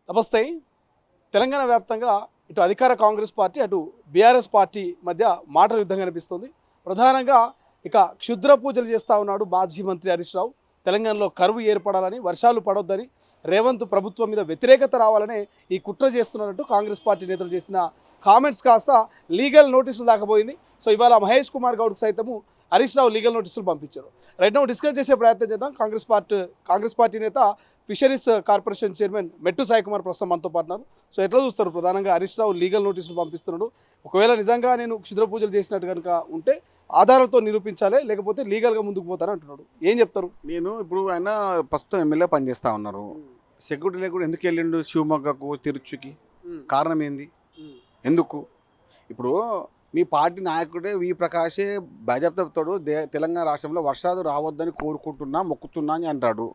నమస్తే. తెలంగాణ వ్యాప్తంగా ఇటు అధికార కాంగ్రెస్ పార్టీ అటు బీఆర్ఎస్ పార్టీ మధ్య మాటల యుద్ధం కనిపిస్తుంది. ప్రధానంగా ఇక క్షుద్ర పూజలు చేస్తూ ఉన్నాడు మాజీ మంత్రి హరీష్ రావు. తెలంగాణలో కరువు ఏర్పడాలని, వర్షాలు పడొద్దని, రేవంత్ ప్రభుత్వం మీద వ్యతిరేకత రావాలనే ఈ కుట్ర చేస్తున్నట్టు కాంగ్రెస్ పార్టీ నేతలు చేసిన కామెంట్స్ కాస్త లీగల్ నోటీసులు దాకపోయింది. సో ఇవాళ మహేష్ కుమార్ గౌడ్కి సైతము హరీష్ రావు లీగల్ నోటీసులు పంపించారు. రైట్ నౌ డిస్కస్ చేసే ప్రయత్నం చేద్దాం. కాంగ్రెస్ పార్టీ నేత ఫిషరీస్ కార్పొరేషన్ చైర్మన్ మెట్టు సాయి కుమార్ ప్రస్తుతం మనతో పాటున్నారు. సో ఎట్లా చూస్తారు? ప్రధానంగా హరీష్ రావు లీగల్ నోటీసులు పంపిస్తున్నాడు. ఒకవేళ నిజంగా నేను క్షుద్ర పూజలు చేసినట్టు కనుక ఉంటే ఆధారాలతో నిరూపించాలి, లేకపోతే లీగల్గా ముందుకు పోతాను అంటున్నాడు. ఏం చెప్తారు? నేను ఇప్పుడు ఆయన ప్రస్తుతం ఎమ్మెల్యే పనిచేస్తా ఉన్నారు. సెక్యూరిటీ లేకుండా ఎందుకు వెళ్ళిండు శివమొగ్గకు, తిరుచుకి? కారణం ఏంది? ఎందుకు? ఇప్పుడు మీ పార్టీ నాయకుడే వి ప్రకాషే భాజపాతో తెలంగాణ రాష్ట్రంలో వర్షాలు రావద్దని కోరుకుంటున్నా, మొక్కుతున్నా అని అంటాడు.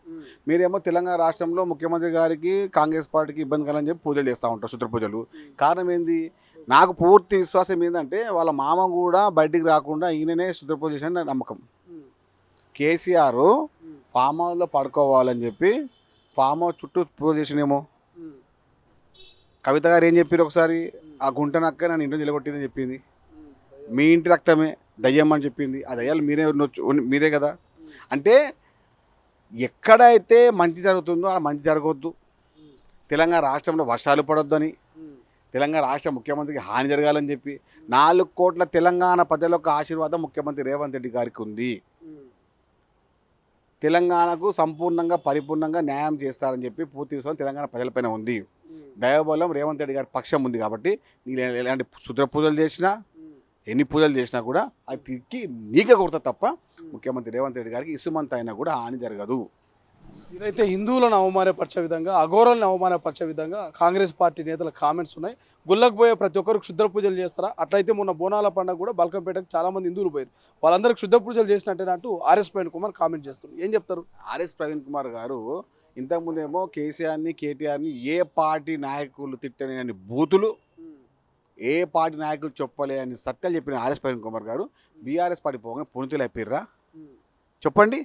మీరేమో తెలంగాణ రాష్ట్రంలో ముఖ్యమంత్రి గారికి కాంగ్రెస్ పార్టీకి ఇబ్బంది కలని చెప్పి పూజలు చేస్తూ ఉంటారు, శుద్ర పూజలు. కారణం ఏంది? నాకు పూర్తి విశ్వాసం ఏంటంటే వాళ్ళ మామ కూడా బయటికి రాకుండా ఈయననే శుద్ర పూజ చేసిన నమ్మకం. కేసీఆర్ ఫామ్ హౌస్లో పడుకోవాలని చెప్పి ఫామ్ హౌస్ చుట్టూ పూజ చేసినేమో. కవిత గారు ఏం చెప్పారు ఒకసారి? ఆ గుంట నక్క నన్ను ఇంట్లో నిలబొట్టిందని చెప్పింది. మీ ఇంటి రక్తమే దయ్యం అని చెప్పింది. ఆ దయ్యాలు మీరే కదా. అంటే ఎక్కడైతే మంచి జరుగుతుందో అలా మంచి జరగవద్దు. తెలంగాణ రాష్ట్రంలో వర్షాలు పడొద్దని, తెలంగాణ రాష్ట్ర ముఖ్యమంత్రికి హాని జరగాలని చెప్పి 4 కోట్ల తెలంగాణ ప్రజల యొక్క ఆశీర్వాదం ముఖ్యమంత్రి రేవంత్ రెడ్డి గారికి ఉంది. తెలంగాణకు సంపూర్ణంగా పరిపూర్ణంగా న్యాయం చేస్తారని చెప్పి పూర్తి విశ్వాసం తెలంగాణ ప్రజలపైన ఉంది. దైవబలం రేవంత్ రెడ్డి గారి పక్షం ఉంది. కాబట్టి నేను ఎలాంటి శుద్ర పూజలు చేసినా, ఎన్ని పూజలు చేసినా కూడా అది తిరిగి నీకే కొడతా తప్ప ముఖ్యమంత్రి రేవంత్ రెడ్డి గారికి ఇసుమంత అయినా కూడా హాని జరగదు. ఇదైతే హిందువులను అవమానపరిచే విధంగా, అఘోరాలను అవమానపరిచే విధంగా కాంగ్రెస్ పార్టీ నేతల కామెంట్స్ ఉన్నాయి. గుళ్ళకు పోయే ప్రతి ఒక్కరు క్షుద్ర పూజలు చేస్తారా? అట్లయితే మొన్న బోనాల పండుగ కూడా బల్కంపేటకు చాలామంది హిందువులు పోయారు. వాళ్ళందరూ క్షుద్ర పూజలు చేసినట్టేనంటూ ఆర్ఎస్ ప్రవీణ్ కుమార్ కామెంట్ చేస్తున్నారు. ఏం చెప్తారు? ఆర్ఎస్ ప్రవీణ్ కుమార్ గారు ఇంతకుముందేమో కేసీఆర్ని, కేటీఆర్ని ఏ పార్టీ నాయకులు తిట్టని బూతులు, ఏ పార్టీ నాయకులు చెప్పలే అని సత్యాలు చెప్పిన ఆర్ఎస్ ప్రవీణ్ కుమార్ గారు బీఆర్ఎస్ పార్టీ పోగానే పుణితులు అయిపోయిర్రా? చెప్పండి.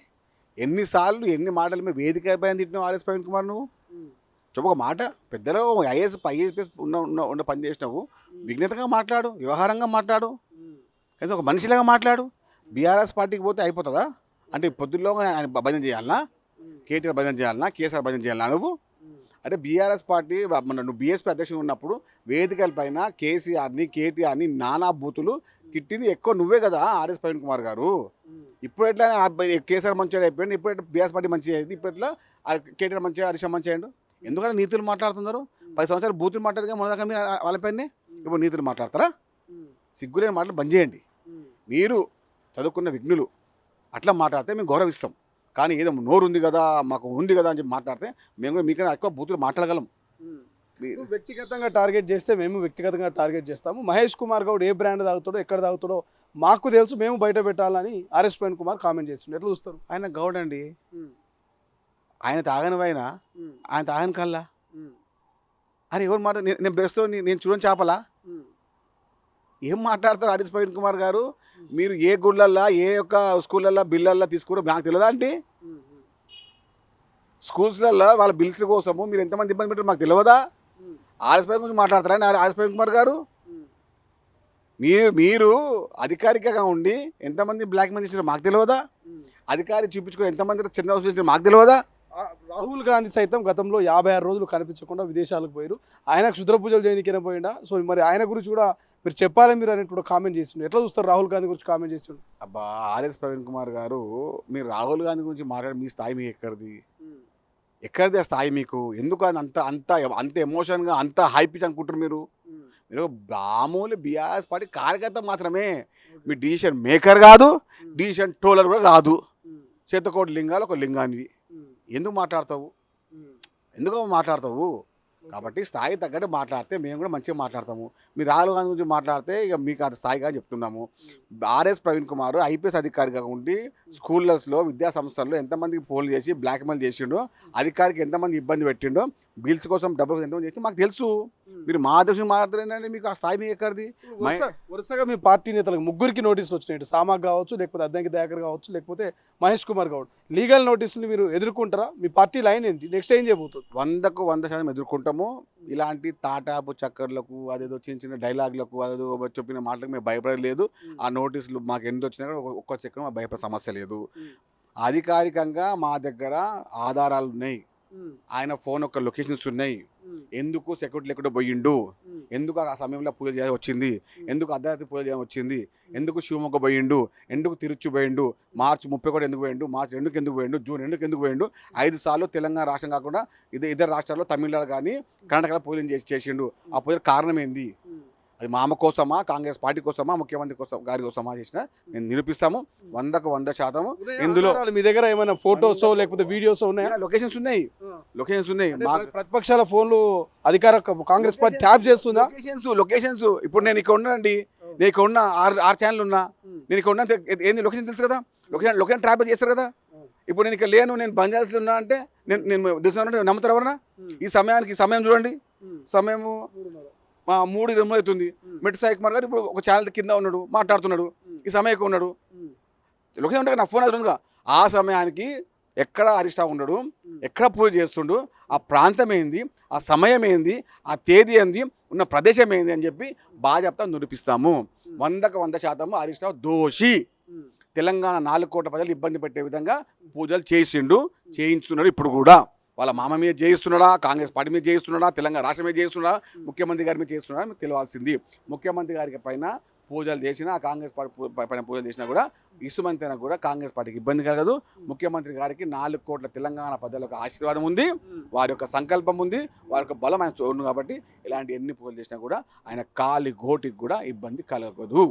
ఎన్నిసార్లు ఎన్ని మాటలు మేము వేదిక పైన తిట్టినావు ఆర్ఎస్ ప్రవీణ్ కుమార్? నువ్వు చెప్పు ఒక మాట. పెద్దలో ఐఏఎస్ ఉన్న పని చేసినావు. విఘ్నతగా మాట్లాడు, వ్యవహారంగా మాట్లాడు, అయితే ఒక మనిషిలాగా మాట్లాడు. బీఆర్ఎస్ పార్టీకి పోతే అయిపోతుందా? అంటే పొద్దుల్లో ఆయన భజన చేయాలన్నా, కేటీఆర్ భజన చేయాలన్నా, కేసీఆర్ భజన చేయాలన్నా? నువ్వు అంటే బీఆర్ఎస్ పార్టీ నువ్వు బీఎస్పీ అధ్యక్షుడు ఉన్నప్పుడు వేదికల పైన కేసీఆర్ని, కేటీఆర్ని నానా బూతులు తిట్టింది ఎక్కువ నువ్వే కదా ఆర్ఎస్ ప్రవీణ్ కుమార్ గారు. ఇప్పుడు ఎట్లా కేసీఆర్ మంచిగా అయిపోయింది, ఇప్పుడు ఎట్లా బీఆర్ఎస్ పార్టీ మంచిగా అయింది, ఇప్పుడు ఎట్లా కేటీఆర్ మంచిగా, హరీష్ మంచిగా అయ్యాడు? ఎందుకంటే నీతులు మాట్లాడుతున్నారు. 10 సంవత్సరాలు బూతులు మాట్లాడగా మొదలగా మీరు వాళ్ళపైనే ఇప్పుడు నీతులు మాట్లాడతారా? సిగ్గులేని మాటలు బంద్ చేయండి. మీరు చదువుకున్న విఘ్నులు అట్లా మాట్లాడితే మేము గౌరవిస్తాం. కానీ ఏదో నోరు ఉంది కదా, మాకు ఉంది కదా అని చెప్పి మాట్లాడితే మేము కూడా మీకైనా ఎక్కువ బూతులు మాట్లాడగలం. వ్యక్తిగతంగా టార్గెట్ చేస్తే మేము వ్యక్తిగతంగా టార్గెట్ చేస్తాము. మహేష్ కుమార్ గౌడ్ ఏ బ్రాండ్ తాగుతాడో, ఎక్కడ తాగుతాడో మాకు తెలుసు, మేము బయట పెట్టాలని ఆర్ఎస్ ప్రవీణ్ కుమార్ కామెంట్ చేస్తుండే. ఎట్లా చూస్తారు? ఆయన గౌడ్ అండి. ఆయన తాగనివైనా ఆయన తాగని కల్లా అరే ఎవరు మాట నేను బెస్ట్ నేను చూడని చేపలా ఏం మాట్లాడతారు ఆర్ఎస్ ప్రవీణ్ కుమార్ గారు? మీరు ఏ గుళ్ళల్లో, ఏ యొక్క స్కూళ్ళల్లో బిల్లల్లో తీసుకురో నాకు తెలియదా అండి? స్కూల్స్లలో వాళ్ళ బిల్స్ కోసము మీరు ఎంతమంది ఇబ్బంది పెట్టారు మాకు తెలియదా? ఆర్ఎస్ ప్రవీణ్ గురించి మాట్లాడతారా ఆర్ఎస్ ప్రవీణ్ కుమార్ గారు? మీరు అధికారికంగా ఉండి ఎంతమంది బ్లాక్ మెయిల్ చేసారో మాకు తెలియదా? అధికారి చూపించుకొని ఎంతమంది చందా చేసారో మాకు తెలియదా? రాహుల్ గాంధీ సైతం గతంలో 56 రోజులు కనిపించకుండా విదేశాలకు పోయారు. ఆయన క్షుద్ర పూజలు చేయడానికైనా పోయిండా? సో మరి ఆయన గురించి కూడా మీరు చెప్పాలి మీరు అనేటువంటి కామెంట్ చేస్తుండే. ఎట్లా చూస్తారు రాహుల్ గాంధీ గురించి కామెంట్ చేస్తుండే? అబ్బా ఆర్ఎస్ ప్రవీణ్ కుమార్ గారు, మీరు రాహుల్ గాంధీ గురించి మాట్లాడి మీ స్థాయి మీకు ఎక్కడిది ఆ స్థాయి మీకు? ఎందుకు అంత అంత అంత ఎమోషన్గా అంత హై పిచ్ అనుకుంటారు మీరు? మీరు మామూలు బీఆర్ఎస్ పార్టీ కార్యకర్త మాత్రమే. మీ డిసిషన్ మేకర్ కాదు, డిసిషన్ టోలర్ కూడా కాదు. చేతకోటి లింగాలు ఒక లింగానివి. ఎందుకు మాట్లాడతావు? కాబట్టి స్థాయి తగ్గట్టు మాట్లాడితే మేము కూడా మంచిగా మాట్లాడతాము. మీరు రాహుల్ గాంధీ గురించి మాట్లాడితే ఇక మీకు అంత స్థాయిగా చెప్తున్నాము. ఆర్ఎస్ ప్రవీణ్ కుమార్ ఐపీఎస్ అధికారిగా ఉండి స్కూళ్ళస్లో, విద్యా సంస్థల్లో ఎంతమందికి ఫోన్లు చేసి బ్లాక్మెయిల్ చేసిండో, అధికారికి ఎంతమంది ఇబ్బంది పెట్టిండో బిల్స్ కోసం డబ్బులు కోసం ఎంతమంది చేసి మాకు తెలుసు. మీరు మా దేశం మాట్లాడుతున్నారంటే మీకు ఆ స్థాయి మీకు ఎక్కడిది? వరుసగా మీ పార్టీ నేతలకు ముగ్గురికి నోటీసులు వచ్చినాయి. ఇటు సామాక్ కావచ్చు, లేకపోతే అద్దంకి దయాకర్ కావచ్చు, లేకపోతే మహేష్ కుమార్ గౌడ్. లీగల్ నోటీసులు మీరు ఎదుర్కొంటారా? మీ పార్టీ లైన్ ఏంటి? నెక్స్ట్ ఏం చేయబోతుంది? 100కు 100% ఎదుర్కొంటాము. ఇలాంటి తాటాపు చక్కర్లకు అదేదో చిన్న చిన్న డైలాగులకు అదేదో చెప్పిన మాటలకు మేము భయపడలేదు. ఆ నోటీసులు మాకు ఎన్ని వచ్చినా కూడా ఒక్క చక్రం మాకు భయపడే సమస్య లేదు. అధికారికంగా మా దగ్గర ఆధారాలు ఉన్నాయి. ఆయన ఫోన్ యొక్క లొకేషన్స్ ఉన్నాయి. ఎందుకు సెక్యూరిటీ లేకుండా పోయిండు, ఎందుకు ఆ సమయంలో పూజ చేయాల్సి వచ్చింది, ఎందుకు అర్ధరాత్రి పూజ చేయాల్సి వచ్చింది, ఎందుకు శివమొగ్గ పోయిండు, ఎందుకు తిరుచి పోయిండు, మార్చి 31 ఎందుకు పోయిండు, మార్చి 2కి ఎందుకు పోయిండు, జూన్ 2కి ఎందుకు పోయిండు, 5 సార్లు తెలంగాణ రాష్ట్రం కాకుండా ఇతర రాష్ట్రాల్లో తమిళనాడు కానీ కర్ణాటకలో పూజలు చేసిండు. ఆ పూజ కారణం ఏంది? అది మా అమ్మ కోసమా, కాంగ్రెస్ పార్టీ కోసమా, ముఖ్యమంత్రి కోసం గారి కోసమా చేసిన మేము నిరూపిస్తాము. 100కు 100%. ఇందులో మీ దగ్గర ఏమైనా ఫోటోస్ లేకపోతే వీడియోస్ ఉన్నాయా? లొకేషన్స్ ఉన్నాయి. ప్రతిపక్షాల ఫోన్లు అధికార కాంగ్రెస్ పార్టీ ట్యాప్ చేస్తుందా? లొకేషన్స్ ఇప్పుడు నేను ఇక్కడ ఉన్నానండి. నేను ఇక్కడ ఉన్న 6 ఛానల్ ఉన్నా. నేను ఇక్కడ ఉన్న ఏంది లొకేషన్ తెలుసు కదా. లొకేషన్ ట్రాప్ చేస్తారు కదా. ఇప్పుడు నేను ఇక్కడ లేను, నేను బంజారాస్లో ఉన్నా అంటే నేను తెలుసు నమ్ముతారు ఎవరన్నా? ఈ సమయం చూడండి. సమయము 3:20 అవుతుంది. మెట్ సాయి కుమార్ గారు ఇప్పుడు ఒక ఛానల్ కింద ఉన్నాడు, మాట్లాడుతున్నాడు. ఈ సమయంలో ఉన్నాడు. లొకేషన్ ఉంటే నా ఫోన్ అది ఉందిగా. ఆ సమయానికి ఎక్కడ అరిష్టా ఉన్నాడు, ఎక్కడ పూజ చేస్తుండు, ఆ ప్రాంతం ఏంది, ఆ సమయం ఏంది, ఆ తేదీ ఏంది, ఉన్న ప్రదేశం ఏంది అని చెప్పి బాధ్యత నిరూపిస్తాము. 100కు 100% అరిష్టా దోషి. తెలంగాణ 4 కోట్ల ప్రజలు ఇబ్బంది పెట్టే విధంగా పూజలు చేయిస్తున్నాడు. ఇప్పుడు కూడా వాళ్ళ మామ మీద చేయిస్తున్నాడా, కాంగ్రెస్ పార్టీ మీద చేయిస్తున్నాడా, తెలంగాణ రాష్ట్రం మీద చేయిస్తున్నాడా, ముఖ్యమంత్రి గారి మీద చేస్తున్నాడా మీకు తెలియాల్సింది. ముఖ్యమంత్రి గారికి పైన పూజలు చేసినా, కాంగ్రెస్ పార్టీ పైన పూజలు చేసినా కూడా ఇసుమంతైనా కూడా కాంగ్రెస్ పార్టీకి ఇబ్బంది కలగదు. ముఖ్యమంత్రి గారికి 4 కోట్ల తెలంగాణ ప్రజలకు ఆశీర్వాదం ఉంది, వారి యొక్క సంకల్పం ఉంది, వారి యొక్క బలం ఆయన ఉంది. కాబట్టి ఇలాంటి ఎన్ని పూజలు చేసినా కూడా ఆయన కాలి గోటికి కూడా ఇబ్బంది కలగదు.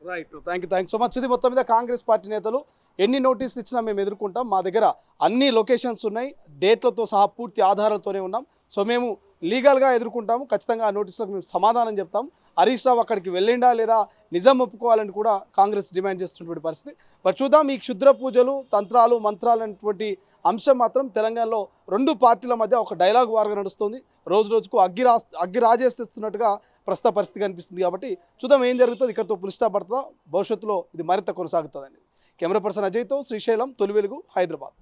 Right, thank you so much. ఇది మొత్తం మీద కాంగ్రెస్ పార్టీ నేతలు ఎన్ని నోటీసులు ఇచ్చినా మేము ఎదుర్కొంటాం. మా దగ్గర అన్ని లొకేషన్స్ ఉన్నాయి, డేట్లతో సహా పూర్తి ఆధారాలతోనే ఉన్నాం. సో మేము లీగల్గా ఎదుర్కొంటాము. ఖచ్చితంగా ఆ నోటీసులకు మేము సమాధానం చెప్తాం. హరీష్ రావు అక్కడికి వెళ్ళిండా లేదా నిజం ఒప్పుకోవాలని కూడా కాంగ్రెస్ డిమాండ్ చేస్తున్నటువంటి పరిస్థితి. మరి చూద్దాం. ఈ క్షుద్ర పూజలు, తంత్రాలు, మంత్రాలు అనేటువంటి అంశం మాత్రం తెలంగాణలో 2 పార్టీల మధ్య ఒక డైలాగ్ వార్గా నడుస్తుంది. రోజు రోజుకు అగ్గి రాజేస్తున్నట్టుగా ప్రస్తుత పరిస్థితి కనిపిస్తుంది. కాబట్టి చూద్దాం ఏం జరుగుతుంది. ఇక్కడితో పులిస్టా పడుతుందా, భవిష్యత్తులో ఇది మరింత కొనసాగుతుందండి. కెమెరా పర్సన్ అజయ్తో శ్రీశైలం, తొలి వెలుగు, హైదరాబాద్.